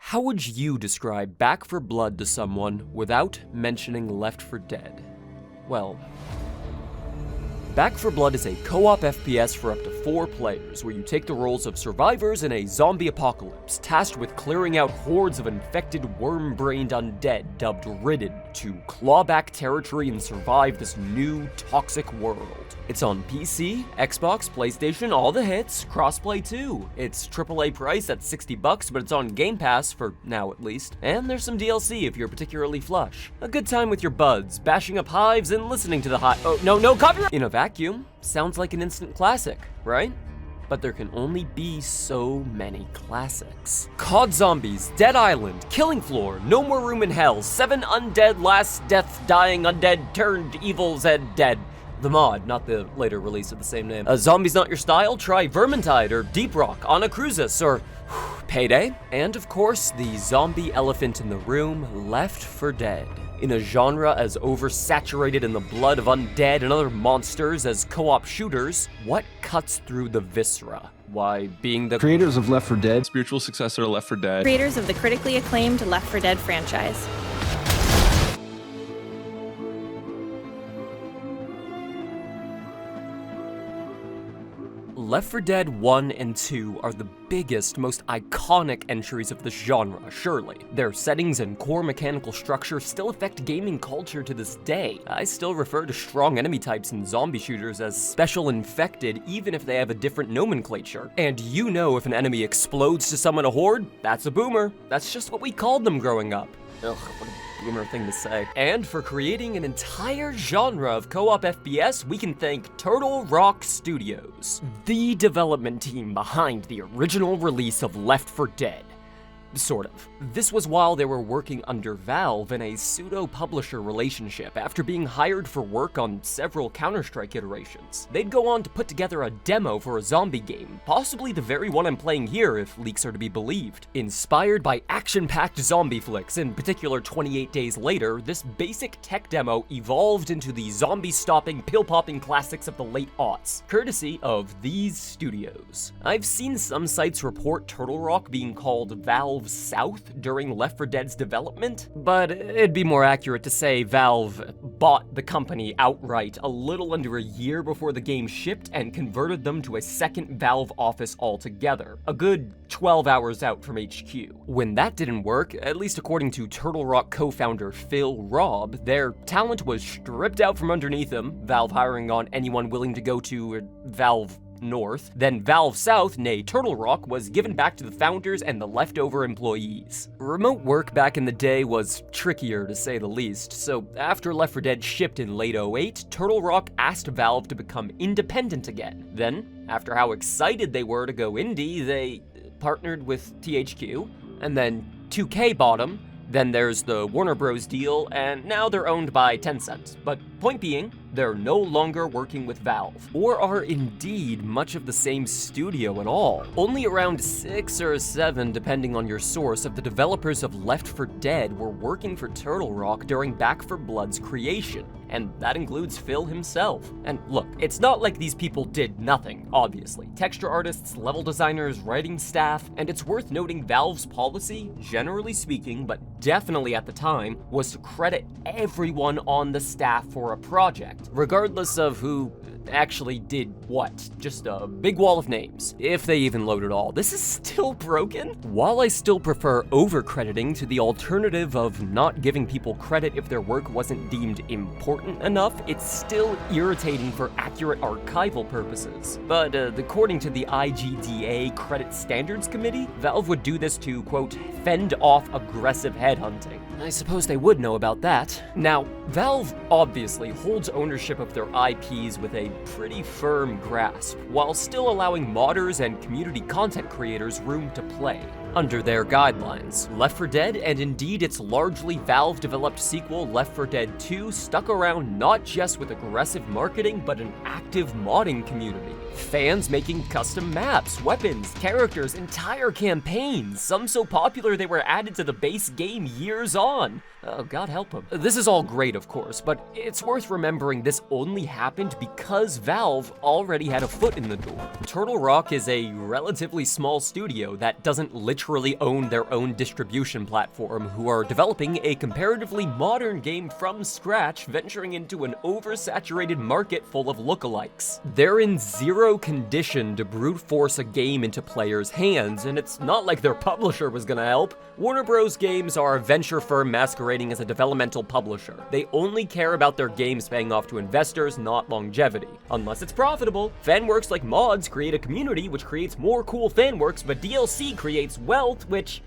How would you describe Back 4 Blood to someone without mentioning Left 4 Dead? Well, Back 4 Blood is a co-op FPS for up to 4 players, where you take the roles of survivors in a zombie apocalypse, tasked with clearing out hordes of infected, worm-brained undead dubbed Ridden to claw back territory and survive this new, toxic world. It's on PC, Xbox, PlayStation, all the hits, crossplay too. It's AAA price at $60, but it's on Game Pass, for now at least, and there's some DLC if you're particularly flush. A good time with your buds, bashing up hives and listening to the no copyright! In a vacuum, sounds like an instant classic, right? But there can only be so many classics. COD Zombies, Dead Island, Killing Floor, No More Room in Hell, 7 Undead Last Death Dying Undead Turned Evil Zed Dead. The mod, not the later release of the same name. Zombies not your style? Try Vermintide or Deep Rock, Ana Cruzes, or Payday. And of course, the zombie elephant in the room, Left 4 Dead. In a genre as oversaturated in the blood of undead and other monsters as co-op shooters, what cuts through the viscera? Why, being the creators of Left 4 Dead, spiritual successor to Left 4 Dead, creators of the critically acclaimed Left 4 Dead franchise. Left 4 Dead 1 and 2 are the biggest, most iconic entries of the genre, surely. Their settings and core mechanical structure still affect gaming culture to this day. I still refer to strong enemy types in zombie shooters as special infected, even if they have a different nomenclature. And you know if an enemy explodes to summon a horde, that's a boomer. That's just what we called them growing up. Ugh, what a boomer thing to say. And for creating an entire genre of co-op FPS, we can thank Turtle Rock Studios, the development team behind the original release of Left 4 Dead. Sort of. This was while they were working under Valve in a pseudo-publisher relationship after being hired for work on several Counter-Strike iterations. They'd go on to put together a demo for a zombie game, possibly the very one I'm playing here if leaks are to be believed. Inspired by action-packed zombie flicks, in particular 28 Days Later, this basic tech demo evolved into the zombie-stopping, pill-popping classics of the late aughts, courtesy of these studios. I've seen some sites report Turtle Rock being called Valve South during Left 4 Dead's development, but it'd be more accurate to say Valve bought the company outright a little under a year before the game shipped and converted them to a second Valve office altogether, a good 12 hours out from HQ. When that didn't work, at least according to Turtle Rock co-founder Phil Robb, their talent was stripped out from underneath them, Valve hiring on anyone willing to go to Valve North, then Valve South, nay Turtle Rock, was given back to the founders and the leftover employees. Remote work back in the day was trickier to say the least, so after Left 4 Dead shipped in late 2008, Turtle Rock asked Valve to become independent again. Then, after how excited they were to go indie, they partnered with THQ, and then 2K bought them. Then there's the Warner Bros. Deal, and now they're owned by Tencent. But point being, they're no longer working with Valve, or are indeed much of the same studio at all. Only around 6 or 7, depending on your source, of the developers of Left 4 Dead were working for Turtle Rock during Back 4 Blood's creation, and that includes Phil himself. And look, it's not like these people did nothing, obviously. Texture artists, level designers, writing staff, and it's worth noting Valve's policy, generally speaking, but definitely at the time, was to credit everyone on the staff for a project, regardless of who actually did what. Just a big wall of names, if they even load at all. This is still broken? While I still prefer over-crediting to the alternative of not giving people credit if their work wasn't deemed important enough, it's still irritating for accurate archival purposes. But according to the IGDA Credit Standards Committee, Valve would do this to, quote, fend off aggressive headhunting. I suppose they would know about that. Now, Valve obviously holds ownership of their IPs with a pretty firm grasp, while still allowing modders and community content creators room to play. Under their guidelines, Left 4 Dead, and indeed its largely Valve-developed sequel Left 4 Dead 2, stuck around not just with aggressive marketing, but an active modding community. Fans making custom maps, weapons, characters, entire campaigns, some so popular they were added to the base game years on. Oh, God help them. This is all great, of course, but it's worth remembering this only happened because Valve already had a foot in the door. Turtle Rock is a relatively small studio that doesn't literally literally own their own distribution platform, who are developing a comparatively modern game from scratch, venturing into an oversaturated market full of lookalikes. They're in zero condition to brute force a game into players' hands, and it's not like their publisher was gonna help. Warner Bros. Games are a venture firm masquerading as a developmental publisher. They only care about their games paying off to investors, not longevity. Unless it's profitable. Fanworks like mods create a community, which creates more cool fanworks, but DLC creates wealth, which...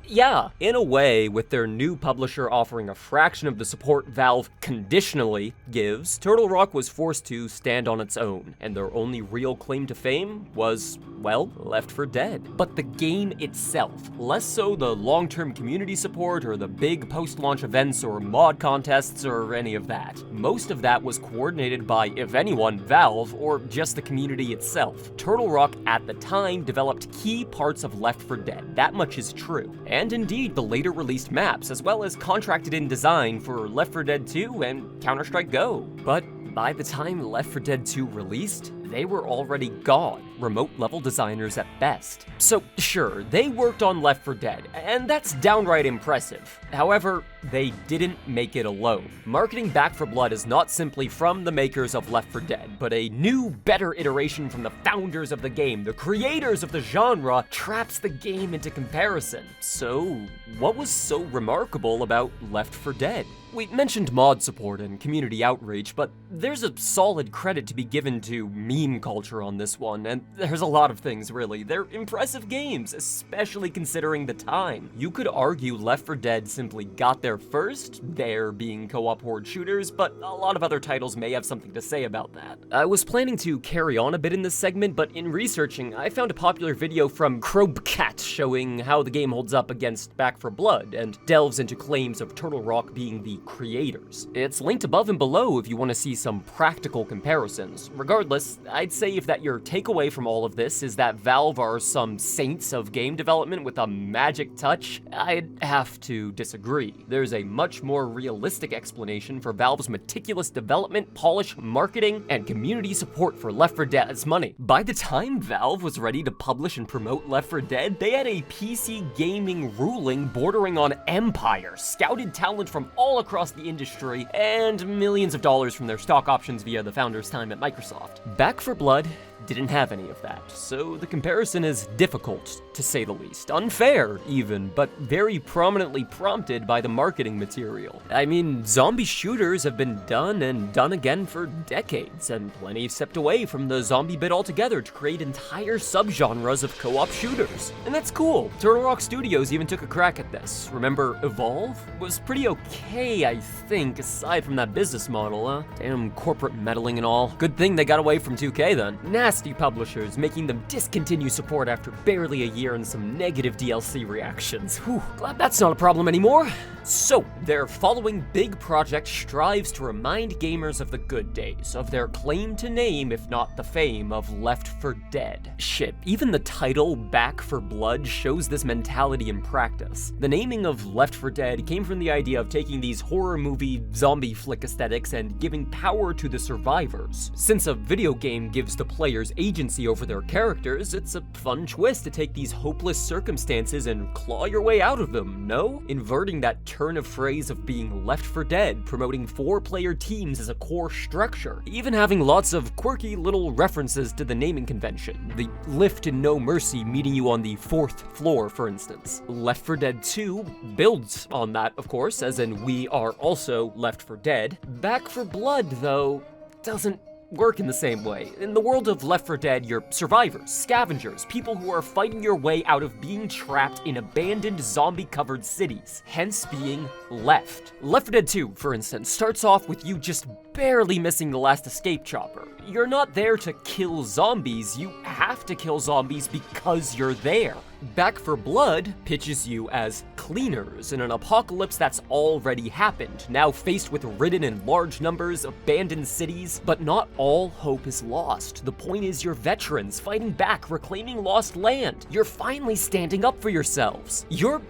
yeah, in a way, with their new publisher offering a fraction of the support Valve conditionally gives, Turtle Rock was forced to stand on its own, and their only real claim to fame was, well, Left 4 Dead. But the game itself, less so the long-term community support or the big post-launch events or mod contests or any of that. Most of that was coordinated by, if anyone, Valve, or just the community itself. Turtle Rock, at the time, developed key parts of Left 4 Dead, that much is true. And indeed the later released maps, as well as contracted in design for Left 4 Dead 2 and Counter-Strike Go. But by the time Left 4 Dead 2 released, they were already gone, remote-level designers at best. So sure, they worked on Left 4 Dead, and that's downright impressive. However, they didn't make it alone. Marketing Back 4 Blood is not simply from the makers of Left 4 Dead, but a new, better iteration from the founders of the game, the creators of the genre, traps the game into comparison. So, what was so remarkable about Left 4 Dead? We mentioned mod support and community outreach, but there's a solid credit to be given to meme culture on this one, and there's a lot of things, really. They're impressive games, especially considering the time. You could argue Left 4 Dead simply got there first, there being co-op horde shooters, but a lot of other titles may have something to say about that. I was planning to carry on a bit in this segment, but in researching, I found a popular video from Krobcat showing how the game holds up against Back 4 Blood, and delves into claims of Turtle Rock being the creators. It's linked above and below if you want to see some practical comparisons. Regardless, I'd say if that your takeaway from all of this is that Valve are some saints of game development with a magic touch, I'd have to disagree. There's a much more realistic explanation for Valve's meticulous development, polish, marketing, and community support for Left 4 Dead's money. By the time Valve was ready to publish and promote Left 4 Dead, they had a PC gaming ruling bordering on empire, scouted talent from all across the industry, and millions of dollars from their stock options via the founders' time at Microsoft. Back 4 Blood didn't have any of that, so the comparison is difficult, to say the least. Unfair, even, but very prominently prompted by the marketing material. I mean, zombie shooters have been done and done again for decades, and plenty stepped away from the zombie bit altogether to create entire subgenres of co-op shooters. And that's cool. Turtle Rock Studios even took a crack at this. Remember Evolve? Was pretty okay, I think, aside from that business model, huh? Damn corporate meddling and all. Good thing they got away from 2K then. Nasty publishers, making them discontinue support after barely a year and some negative DLC reactions. Whew, glad that's not a problem anymore. So, their following big project strives to remind gamers of the good days, of their claim to name, if not the fame, of Left 4 Dead. Shit, even the title, Back 4 Blood, shows this mentality in practice. The naming of Left 4 Dead came from the idea of taking these horror movie, zombie flick aesthetics and giving power to the survivors. Since a video game gives the players agency over their characters, it's a fun twist to take these hopeless circumstances and claw your way out of them, no? Inverting that turn of phrase of being Left 4 Dead, promoting 4-player teams as a core structure, even having lots of quirky little references to the naming convention. The lift in No Mercy meeting you on the 4th floor, for instance. Left 4 Dead 2 builds on that, of course, as in we are also Left 4 Dead. Back 4 Blood, though, doesn't work in the same way. In the world of Left 4 Dead, you're survivors, scavengers, people who are fighting your way out of being trapped in abandoned zombie-covered cities, hence being left. Left 4 Dead 2, for instance, starts off with you just barely missing the last escape chopper. You're not there to kill zombies, you have to kill zombies because you're there. Back 4 Blood pitches you as cleaners in an apocalypse that's already happened, now faced with ridden in large numbers, abandoned cities, but not all hope is lost. The point is you're veterans fighting back, reclaiming lost land. You're finally standing up for yourselves. You're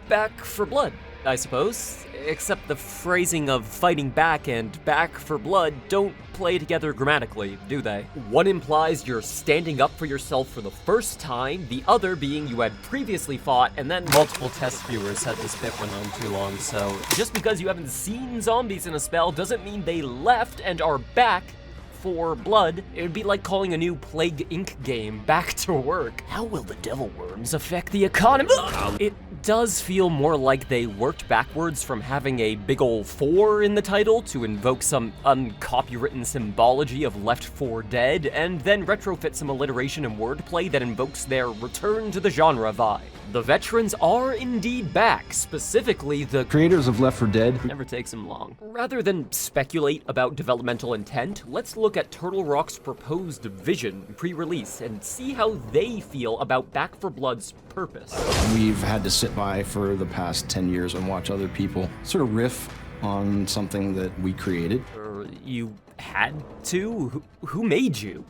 Back 4 Blood. I suppose. Except the phrasing of fighting back and Back 4 Blood don't play together grammatically, do they? One implies you're standing up for yourself for the first time, the other being you had previously fought, and then multiple test viewers said this bit went on too long, so just because you haven't seen zombies in a spell doesn't mean they left and are back 4 Blood. It would be like calling a new Plague Inc. game Back to Work. How will the devil worms affect the economy? It does feel more like they worked backwards from having a big ol' 4 in the title to invoke some uncopywritten symbology of Left 4 Dead, and then retrofit some alliteration and wordplay that invokes their return to the genre vibe. The veterans are indeed back, specifically the creators of Left 4 Dead. Never takes them long. Rather than speculate about developmental intent, let's look at Turtle Rock's proposed vision pre-release and see how they feel about Back 4 Blood's purpose. We've had to sit by for the past 10 years and watch other people sort of riff on something that we created. You had to? Who made you?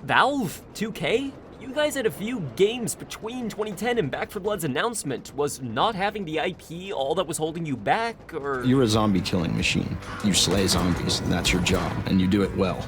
Valve? 2K? You guys had a few games between 2010 and Back 4 Blood's announcement. Was not having the IP all that was holding you back, or? You're a zombie killing machine. You slay zombies, and that's your job, and you do it well.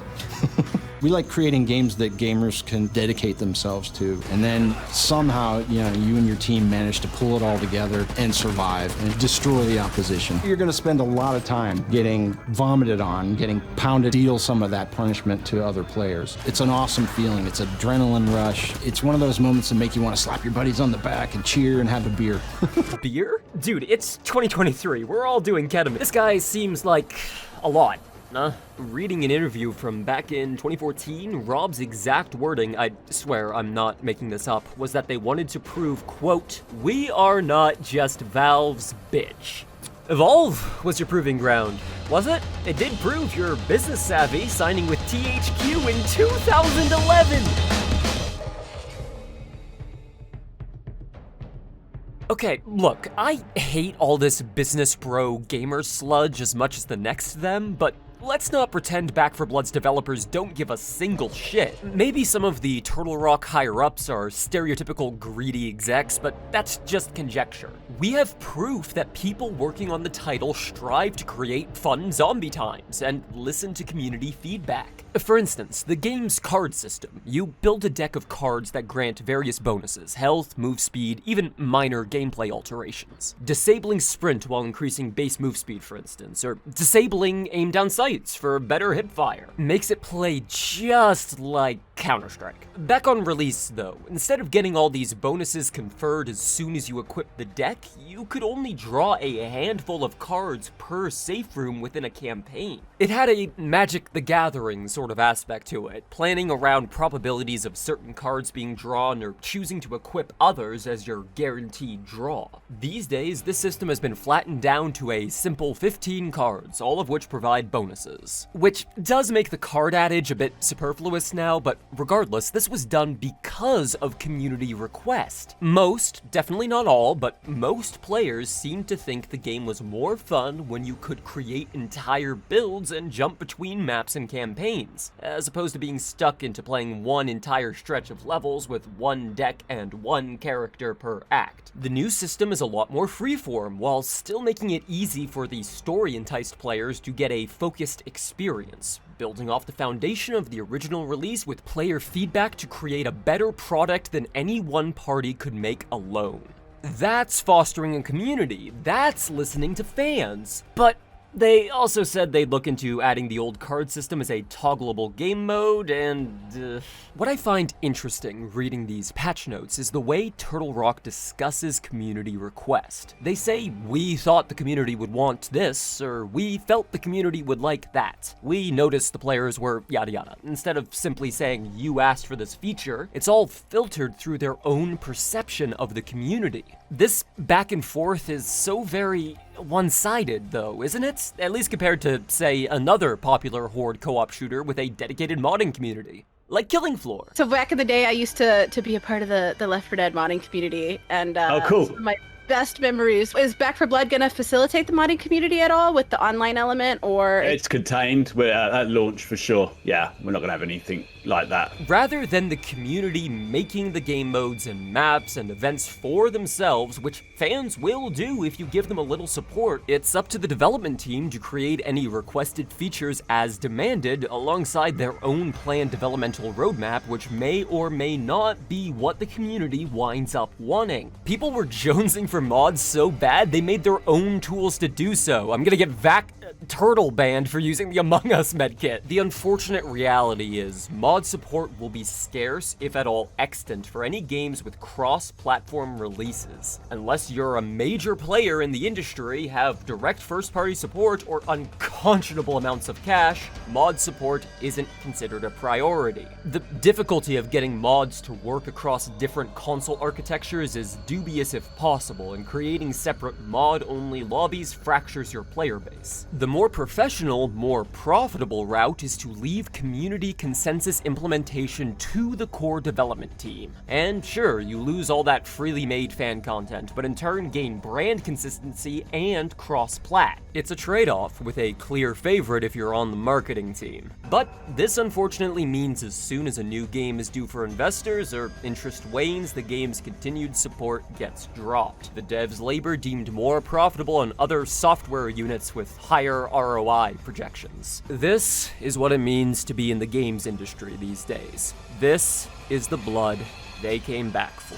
We like creating games that gamers can dedicate themselves to, and then somehow, you and your team manage to pull it all together and survive and destroy the opposition. You're going to spend a lot of time getting vomited on, getting pounded, deal some of that punishment to other players. It's an awesome feeling. It's an adrenaline rush. It's one of those moments that make you want to slap your buddies on the back and cheer and have a beer. Beer? Dude, it's 2023. We're all doing ketamine. This guy seems like a lot. Reading an interview from back in 2014, Rob's exact wording, I swear I'm not making this up, was that they wanted to prove, quote, "We are not just Valve's bitch." Evolve was your proving ground, was it? It did prove your business savvy, signing with THQ in 2011! Okay, look, I hate all this business bro gamer sludge as much as the next of them, but let's not pretend Back 4 Blood's developers don't give a single shit. Maybe some of the Turtle Rock higher-ups are stereotypical greedy execs, but that's just conjecture. We have proof that people working on the title strive to create fun zombie times and listen to community feedback. For instance, the game's card system. You build a deck of cards that grant various bonuses, health, move speed, even minor gameplay alterations. Disabling sprint while increasing base move speed, for instance, or disabling aim down sights for better hipfire. Makes it play just like Counter-Strike. Back on release, though, instead of getting all these bonuses conferred as soon as you equip the deck, you could only draw a handful of cards per safe room within a campaign. It had a Magic the Gathering sort of aspect to it, planning around probabilities of certain cards being drawn or choosing to equip others as your guaranteed draw. These days, this system has been flattened down to a simple 15 cards, all of which provide bonuses. Which does make the card adage a bit superfluous now, but regardless, this was done because of community request. Most, definitely not all, but most players seemed to think the game was more fun when you could create entire builds and jump between maps and campaigns, as opposed to being stuck into playing one entire stretch of levels with one deck and one character per act. The new system is a lot more freeform, while still making it easy for the story-enticed players to get a focused experience, building off the foundation of the original release with player feedback to create a better product than any one party could make alone. That's fostering a community, that's listening to fans. But they also said they'd look into adding the old card system as a toggleable game mode, and what I find interesting reading these patch notes is the way Turtle Rock discusses community request. They say, "We thought the community would want this," or "We felt the community would like that. We noticed the players were yada yada." Instead of simply saying, "You asked for this feature," it's all filtered through their own perception of the community. This back and forth is so very one-sided, though, isn't it? At least compared to, say, another popular Horde co-op shooter with a dedicated modding community, like Killing Floor. So back in the day, I used to be a part of the Left 4 Dead modding community, and oh, cool. My best memories. Is Back 4 Blood gonna facilitate the modding community at all with the online element, or? It's contained. We're at launch for sure. Yeah, we're not gonna have anything like that. Rather than the community making the game modes and maps and events for themselves, which fans will do if you give them a little support, it's up to the development team to create any requested features as demanded alongside their own planned developmental roadmap, which may or may not be what the community winds up wanting. People were jonesing for mods so bad they made their own tools to do so. I'm gonna get Turtle banned for using the Among Us medkit. The unfortunate reality is mod support will be scarce, if at all extant, for any games with cross-platform releases. Unless you're a major player in the industry, have direct first-party support, or unconscionable amounts of cash, mod support isn't considered a priority. The difficulty of getting mods to work across different console architectures is dubious if possible, and creating separate mod-only lobbies fractures your player base. The more professional, more profitable route is to leave community consensus implementation to the core development team. And sure, you lose all that freely made fan content, but in turn gain brand consistency and cross-plat. It's a trade-off, with a clear favorite if you're on the marketing team. But this unfortunately means as soon as a new game is due for investors or interest wanes, the game's continued support gets dropped. The dev's labor deemed more profitable on other software units with higher ROI projections. This is what it means to be in the games industry these days. This is the blood they came back for.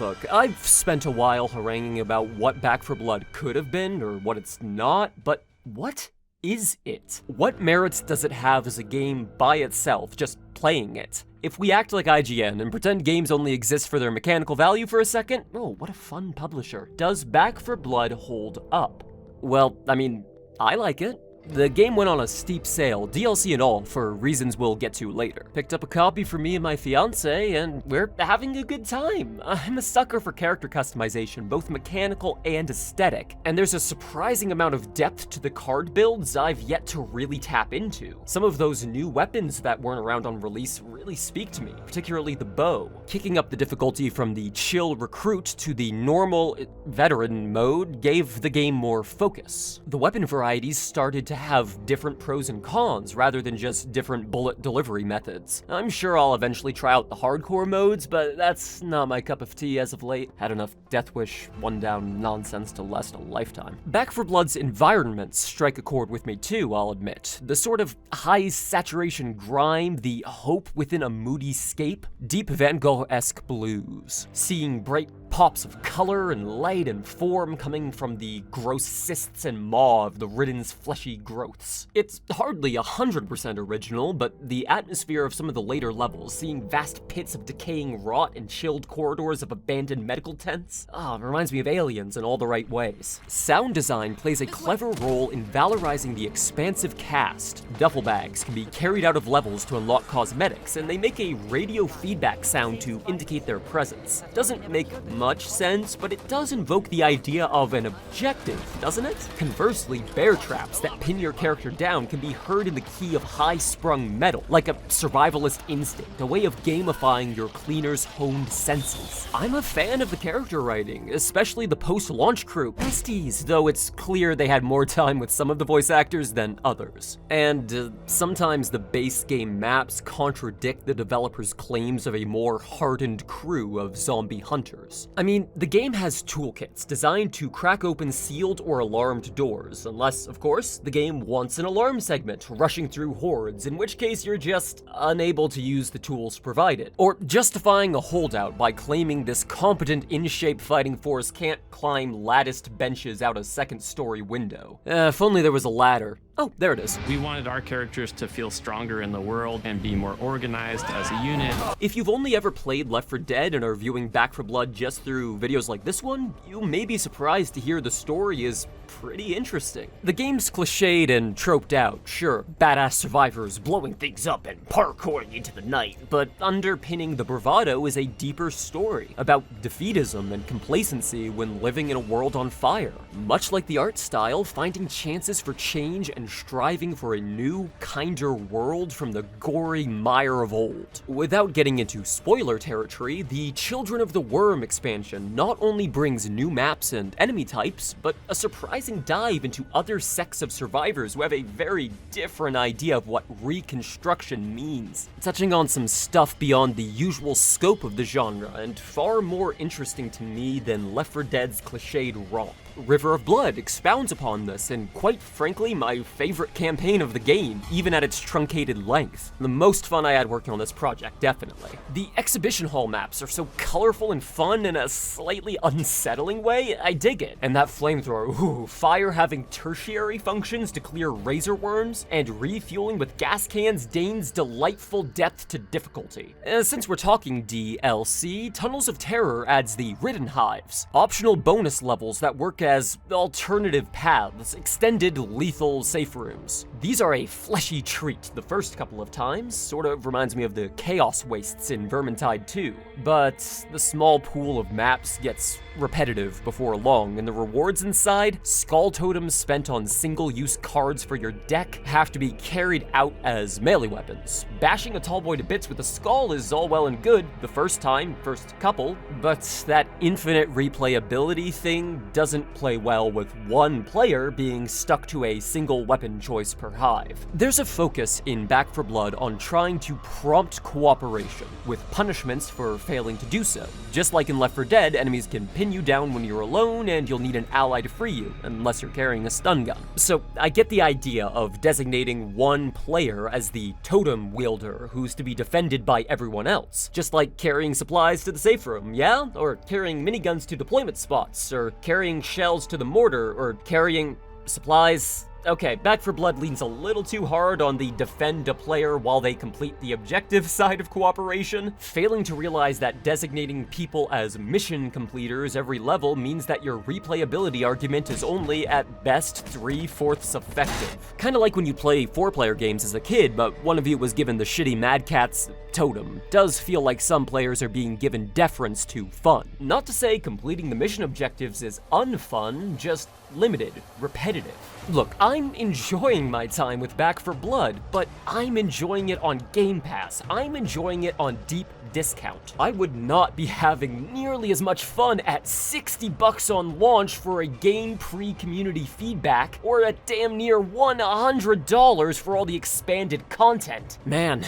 Look, I've spent a while haranguing about what Back 4 Blood could have been, or what it's not, but what is it? What merits does it have as a game by itself, just playing it? If we act like IGN and pretend games only exist for their mechanical value for a second, oh, what a fun publisher. Does Back 4 Blood hold up? Well, I mean, I like it. The game went on a steep sale, DLC and all, for reasons we'll get to later. Picked up a copy for me and my fiance, and we're having a good time. I'm a sucker for character customization, both mechanical and aesthetic, and there's a surprising amount of depth to the card builds I've yet to really tap into. Some of those new weapons that weren't around on release really speak to me, particularly the bow. Kicking up the difficulty from the chill recruit to the normal veteran mode gave the game more focus. The weapon varieties started to have different pros and cons rather than just different bullet delivery methods. I'm sure I'll eventually try out the hardcore modes, but that's not my cup of tea as of late. Had enough Death Wish 1 down nonsense to last a lifetime. Back 4 Blood's environments strike a chord with me too, I'll admit. The sort of high saturation grime, the hope within a moody scape, deep Van Gogh-esque blues. Seeing bright pops of color and light and form coming from the gross cysts and maw of the Ridden's fleshy growths. It's hardly 100% original, but the atmosphere of some of the later levels, seeing vast pits of decaying rot and chilled corridors of abandoned medical tents, it reminds me of Aliens in all the right ways. Sound design plays a clever role in valorizing the expansive cast. Duffel bags can be carried out of levels to unlock cosmetics, and they make a radio feedback sound to indicate their presence. Doesn't make much sense, but it does invoke the idea of an objective, doesn't it? Conversely, bear traps that pin your character down can be heard in the key of high-sprung metal, like a survivalist instinct, a way of gamifying your cleaner's honed senses. I'm a fan of the character writing, especially the post-launch crew. Besties, though it's clear they had more time with some of the voice actors than others. And sometimes the base game maps contradict the developers' claims of a more hardened crew of zombie hunters. I mean, the game has toolkits designed to crack open sealed or alarmed doors, unless, of course, the game wants an alarm segment rushing through hordes, in which case you're just unable to use the tools provided. Or justifying a holdout by claiming this competent in-shape fighting force can't climb latticed benches out a second-story window. If only there was a ladder. Oh, there it is. We wanted our characters to feel stronger in the world and be more organized as a unit. If you've only ever played Left 4 Dead and are viewing Back 4 Blood just through videos like this one, you may be surprised to hear the story is pretty interesting. The game's cliched and troped out, sure, badass survivors blowing things up and parkouring into the night, but underpinning the bravado is a deeper story about defeatism and complacency when living in a world on fire. Much like the art style, finding chances for change and striving for a new, kinder world from the gory mire of old. Without getting into spoiler territory, the Children of the Worm expansion not only brings new maps and enemy types, but a surprising surprising dive into other sects of survivors who have a very different idea of what reconstruction means, touching on some stuff beyond the usual scope of the genre and far more interesting to me than Left 4 Dead's cliched romp. River of Blood expounds upon this, and quite frankly, my favorite campaign of the game, even at its truncated length. The most fun I had working on this project, definitely. The exhibition hall maps are so colorful and fun in a slightly unsettling way, I dig it. And that flamethrower, ooh, fire having tertiary functions to clear razor worms, and refueling with gas cans deigns delightful depth to difficulty. Since we're talking DLC, Tunnels of Terror adds the Ridden Hives, optional bonus levels that work as alternative paths, extended lethal safe rooms. These are a fleshy treat the first couple of times, sort of reminds me of the Chaos Wastes in Vermintide 2, but the small pool of maps gets repetitive before long, and the rewards inside, skull totems spent on single-use cards for your deck, have to be carried out as melee weapons. Bashing a tall boy to bits with a skull is all well and good the first time, first couple, but that infinite replayability thing doesn't play well with one player being stuck to a single weapon choice per hive. There's a focus in Back 4 Blood on trying to prompt cooperation, with punishments for failing to do so. Just like in Left 4 Dead, enemies can pin you down when you're alone, and you'll need an ally to free you, unless you're carrying a stun gun. So I get the idea of designating one player as the totem wielder who's to be defended by everyone else. Just like carrying supplies to the safe room, yeah? Or carrying miniguns to deployment spots, or carrying shells to the mortar, or carrying supplies. Okay, Back 4 Blood leans a little too hard on the defend a player while they complete the objective side of cooperation, failing to realize that designating people as mission completers every level means that your replayability argument is only at best 3/4 effective. Kinda like when you play 4-player games as a kid, but one of you was given the shitty Mad Catz totem. Does feel like some players are being given deference to fun. Not to say completing the mission objectives is unfun, just limited, repetitive. Look, I'm enjoying my time with Back 4 Blood, but I'm enjoying it on Game Pass. I'm enjoying it on deep discount. I would not be having nearly as much fun at $60 on launch for a game pre-community feedback, or at damn near $100 for all the expanded content. Man,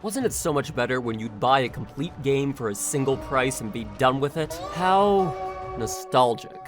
wasn't it so much better when you'd buy a complete game for a single price and be done with it? How nostalgic.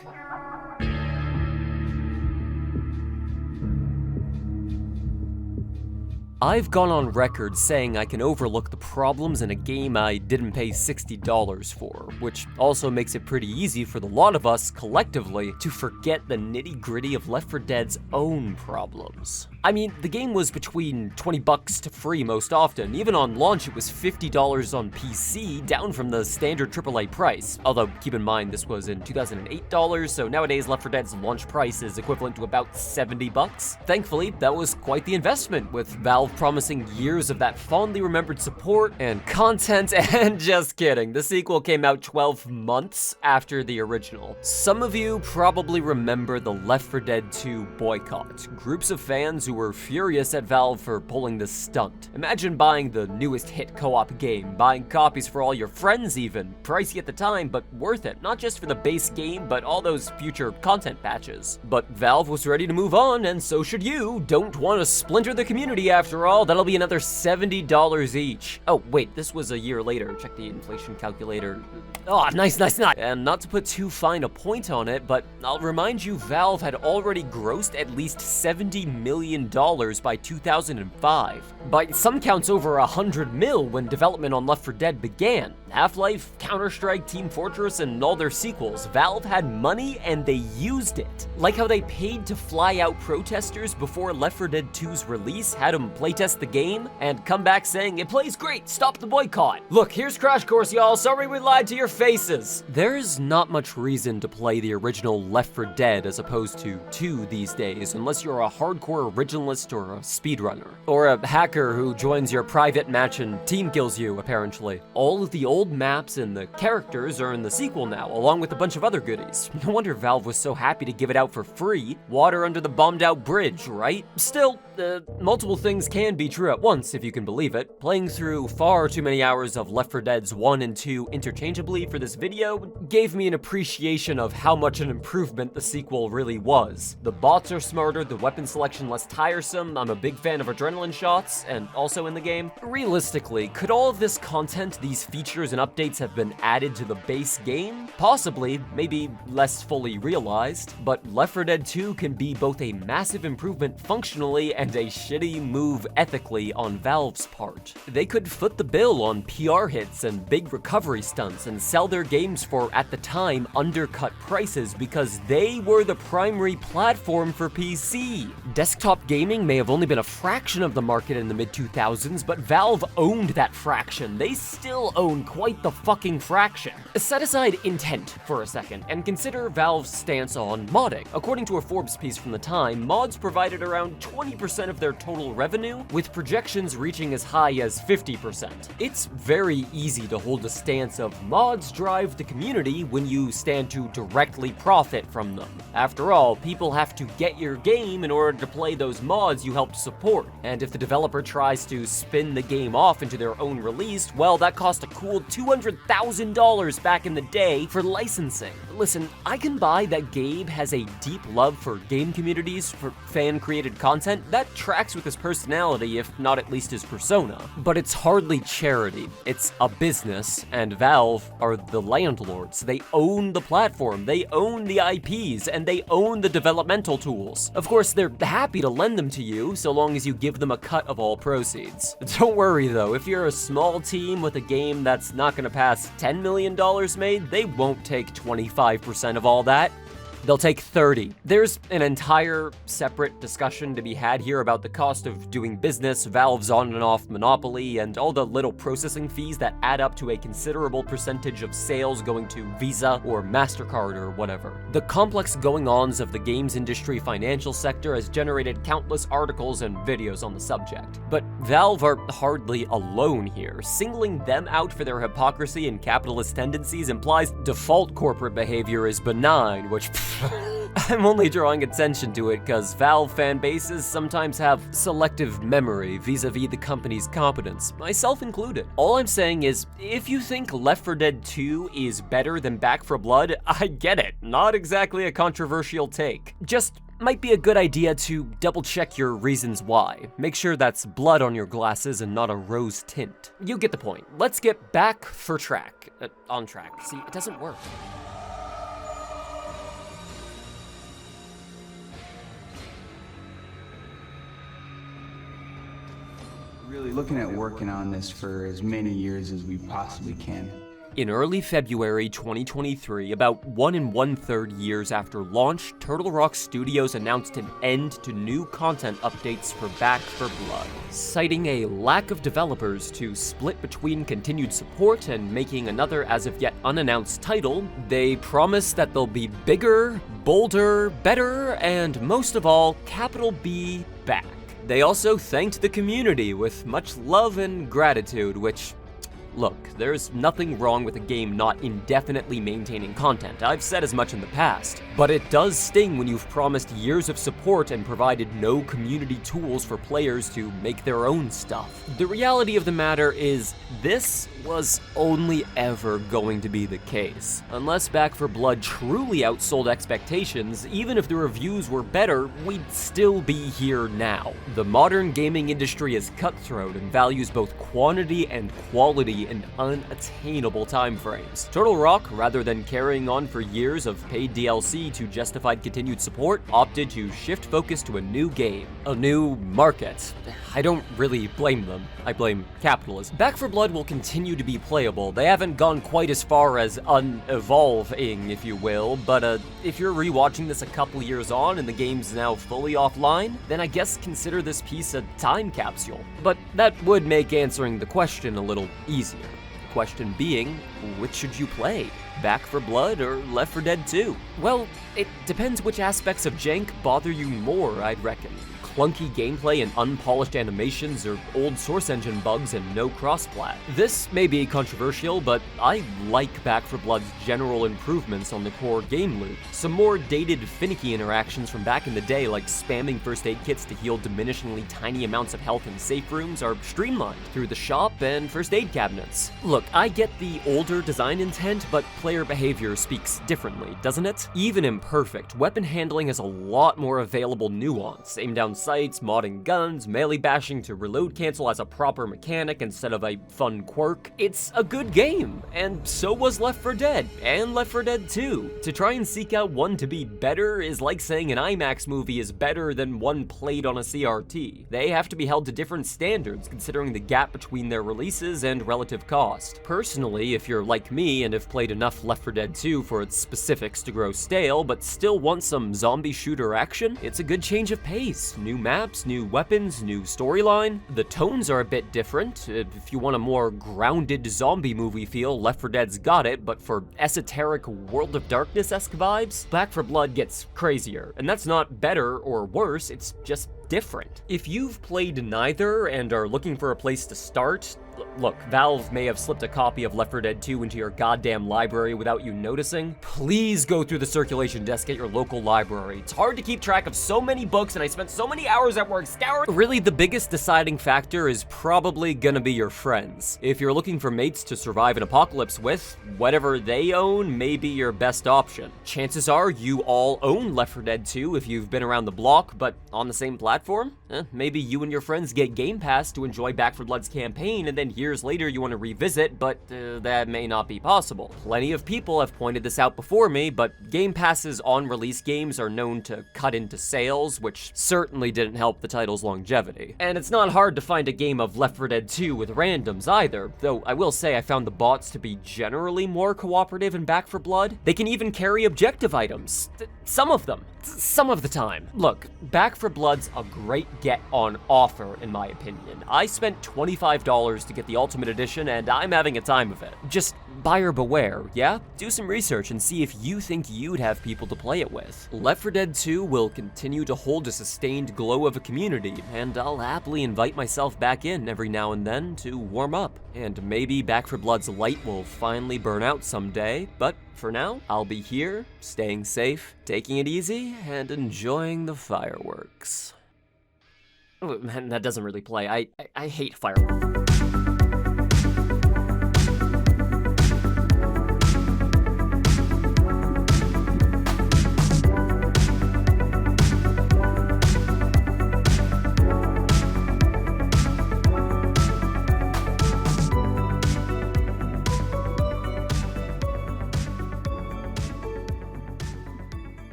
I've gone on record saying I can overlook the problems in a game I didn't pay $60 for, which also makes it pretty easy for the lot of us, collectively, to forget the nitty-gritty of Left 4 Dead's own problems. I mean, the game was between $20 to free most often. Even on launch, it was $50 on PC, down from the standard AAA price. Although, keep in mind, this was in $2008, so nowadays Left 4 Dead's launch price is equivalent to about $70. Thankfully, that was quite the investment, with Valve promising years of that fondly remembered support and content, and just kidding, the sequel came out 12 months after the original. Some of you probably remember the Left 4 Dead 2 boycott, groups of fans who were furious at Valve for pulling this stunt. Imagine buying the newest hit co-op game, buying copies for all your friends even, pricey at the time, but worth it, not just for the base game, but all those future content patches. But Valve was ready to move on, and so should you. Don't want to splinter the community after all. That'll be another $70 each. Oh, wait, this was a year later. Check the inflation calculator. Oh, nice. And not to put too fine a point on it, but I'll remind you, Valve had already grossed at least $70 million by 2005. By some counts, over $100 million when development on Left 4 Dead began. Half-Life, Counter-Strike, Team Fortress, and all their sequels. Valve had money and they used it. Like how they paid to fly out protesters before Left 4 Dead 2's release, had them playtest the game, and come back saying, "It plays great, stop the boycott. Look, here's Crash Course, y'all, sorry we lied to your faces." There's not much reason to play the original Left 4 Dead as opposed to 2 these days, unless you're a hardcore originalist or a speedrunner. Or a hacker who joins your private match and team kills you, apparently. All of the old old maps and the characters are in the sequel now, along with a bunch of other goodies. No wonder Valve was so happy to give it out for free. Water under the bombed out bridge, right? Still, multiple things can be true at once, if you can believe it. Playing through far too many hours of Left 4 Dead's 1 and 2 interchangeably for this video gave me an appreciation of how much an improvement the sequel really was. The bots are smarter, the weapon selection less tiresome, I'm a big fan of adrenaline shots, and also in the game. Realistically, could all of this content, these features and updates have been added to the base game? Possibly, maybe less fully realized, but Left 4 Dead 2 can be both a massive improvement functionally and a shitty move ethically on Valve's part. They could foot the bill on PR hits and big recovery stunts and sell their games for, at the time, undercut prices because they were the primary platform for PC. Desktop gaming may have only been a fraction of the market in the mid-2000s, but Valve owned that fraction. They still own quite the fucking fraction. Set aside intent for a second and consider Valve's stance on modding. According to a Forbes piece from the time, mods provided around 20% of their total revenue, with projections reaching as high as 50%. It's very easy to hold a stance of mods drive the community when you stand to directly profit from them. After all, people have to get your game in order to play those mods you helped support, and if the developer tries to spin the game off into their own release, well, that cost a cool $200,000 back in the day for licensing. Listen, I can buy that Gabe has a deep love for game communities, for fan-created content. That tracks with his personality, if not at least his persona. But it's hardly charity. It's a business, and Valve are the landlords. They own the platform, they own the IPs, and they own the developmental tools. Of course, they're happy to lend them to you, so long as you give them a cut of all proceeds. Don't worry though, if you're a small team with a game that's not gonna pass $10 million made, they won't take 25% of all that. They'll take 30. There's an entire separate discussion to be had here about the cost of doing business, Valve's on and off monopoly, and all the little processing fees that add up to a considerable percentage of sales going to Visa or MasterCard or whatever. The complex going-ons of the games industry financial sector has generated countless articles and videos on the subject. But Valve are hardly alone here. Singling them out for their hypocrisy and capitalist tendencies implies default corporate behavior is benign, which I'm only drawing attention to it because Valve fan bases sometimes have selective memory vis-a-vis the company's competence, myself included. All I'm saying is, if you think Left 4 Dead 2 is better than Back 4 Blood, I get it. Not exactly a controversial take. Just might be a good idea to double-check your reasons why. Make sure that's blood on your glasses and not a rose tint. You get the point. Let's get back for track. On track. See, it doesn't work. Really looking at working on this for as many years as we possibly can. In early February 2023, about 1 1/3 years after launch, Turtle Rock Studios announced an end to new content updates for Back 4 Blood. Citing a lack of developers to split between continued support and making another as of yet unannounced title, they promise that they'll be bigger, bolder, better, and most of all, capital B, back. They also thanked the community with much love and gratitude, which, look, there's nothing wrong with a game not indefinitely maintaining content. I've said as much in the past. But it does sting when you've promised years of support and provided no community tools for players to make their own stuff. The reality of the matter is, this was only ever going to be the case. Unless Back 4 Blood truly outsold expectations, even if the reviews were better, we'd still be here now. The modern gaming industry is cutthroat and values both quantity and quality in unattainable timeframes. Turtle Rock, rather than carrying on for years of paid DLC to justify continued support, opted to shift focus to a new game, a new market. I don't really blame them. I blame capitalism. Back 4 Blood will continue to be playable. They haven't gone quite as far as unevolving, if you will, but if you're rewatching this a couple years on and the game's now fully offline, then I guess consider this piece a time capsule. But that would make answering the question a little easier. The question being, which should you play? Back 4 Blood or Left 4 Dead 2? Well, it depends which aspects of jank bother you more, I'd reckon. clunky gameplay and unpolished animations or old Source Engine bugs and no cross-plat. This may be controversial, but I like Back 4 Blood's general improvements on the core game loop. Some more dated, finicky interactions from back in the day, like spamming first aid kits to heal diminishingly tiny amounts of health in safe rooms, are streamlined through the shop and first aid cabinets. Look, I get the older design intent, but player behavior speaks differently, doesn't it? Even imperfect, weapon handling has a lot more available nuance. Aim down sights, modding guns, melee bashing to reload cancel as a proper mechanic instead of a fun quirk. It's a good game, and so was Left 4 Dead, and Left 4 Dead 2. To try and seek out one to be better is like saying an IMAX movie is better than one played on a CRT. They have to be held to different standards considering the gap between their releases and relative cost. Personally, if you're like me and have played enough Left 4 Dead 2 for its specifics to grow stale, but still want some zombie shooter action, it's a good change of pace. New maps, new weapons, new storyline. The tones are a bit different. If you want a more grounded zombie movie feel, Left 4 Dead's got it, but for esoteric World of Darkness-esque vibes, Back 4 Blood gets crazier. And that's not better or worse, it's just different. If you've played neither and are looking for a place to start, look, Valve may have slipped a copy of Left 4 Dead 2 into your goddamn library without you noticing. Please go through the circulation desk at your local library. It's hard to keep track of so many books and I spent so many hours at work scouring. Really, the biggest deciding factor is probably gonna be your friends. If you're looking for mates to survive an apocalypse with, whatever they own may be your best option. Chances are you all own Left 4 Dead 2 if you've been around the block, but on the same platform? Maybe you and your friends get Game Pass to enjoy Back 4 Blood's campaign and then years later you want to revisit, but that may not be possible. Plenty of people have pointed this out before me, but Game Pass's on-release games are known to cut into sales, which certainly didn't help the title's longevity. And it's not hard to find a game of Left 4 Dead 2 with randoms either, though I will say I found the bots to be generally more cooperative in Back 4 Blood. They can even carry objective items. Some of them. Some of the time. Look, Back 4 Blood's a great get on offer, in my opinion. I spent $25 to get the Ultimate Edition, and I'm having a time of it. Just buyer beware, yeah? Do some research and see if you think you'd have people to play it with. Left 4 Dead 2 will continue to hold a sustained glow of a community, and I'll happily invite myself back in every now and then to warm up. And maybe Back 4 Blood's light will finally burn out someday, but for now, I'll be here, staying safe, taking it easy, and enjoying the fireworks. Oh, man, that doesn't really play. I hate fireworks.